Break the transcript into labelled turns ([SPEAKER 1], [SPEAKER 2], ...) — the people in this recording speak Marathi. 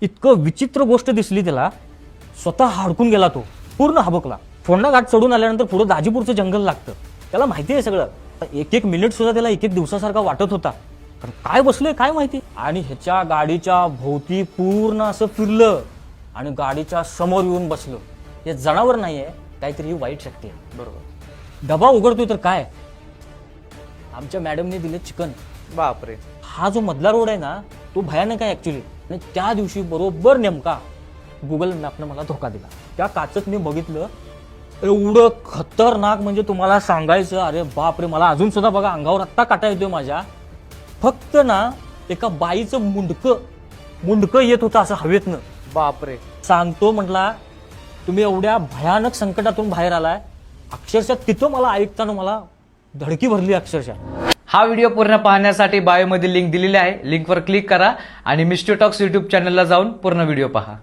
[SPEAKER 1] इतकं विचित्र गोष्ट दिसली त्याला, स्वतः हाडकून गेला तो, पूर्ण हबकला. फोंडा घाट चढून आल्यानंतर पुढे दाजीपूरचं जंगल लागतं, त्याला माहिती आहे सगळं. एक एक मिनिट सुद्धा त्याला एक एक दिवसासारखा वाटत होता. पण काय बसलोय काय माहिती. आणि ह्याच्या गाडीच्या भोवती पूर्ण असं फिरलं आणि गाडीच्या समोर येऊन बसलं. हे जनावर नाहीये, काहीतरी वाईट शक्ती आहे. बरोबर. डबा उघडतोय तर काय, आमच्या मॅडमने दिले चिकन.
[SPEAKER 2] बापरे.
[SPEAKER 1] हा जो मधला रोड आहे ना, तो भयानक आहे ऍक्च्युली. आणि त्या दिवशी बरोबर नेमका गुगल मॅपनं मला धोका दिला. त्या काचत मी बघितलं, एवढं खतरनाक म्हणजे तुम्हाला सांगायचं, अरे बापरे. मला अजून सुद्धा बघा अंगावर आत्ता काटा येतोय माझ्या. फक्त ना एका बाईचं मुंडकं येत होतं असं हवेतनं.
[SPEAKER 2] बापरे.
[SPEAKER 1] सांगतो म्हटला, तुम्ही एवढ्या भयानक संकटातून बाहेर आलाय. अक्षरशः तिथं मला ऐकताना मला धडकी भरली अक्षरशः.
[SPEAKER 3] हा व्हिडिओ पूर्ण पाहण्यासाठी बायोमध्ये लिंक दिलेली आहे, लिंकवर क्लिक करा आणि मिस्टर टॉक्स यूट्यूब चॅनलला जाऊन पूर्ण व्हिडिओ पहा.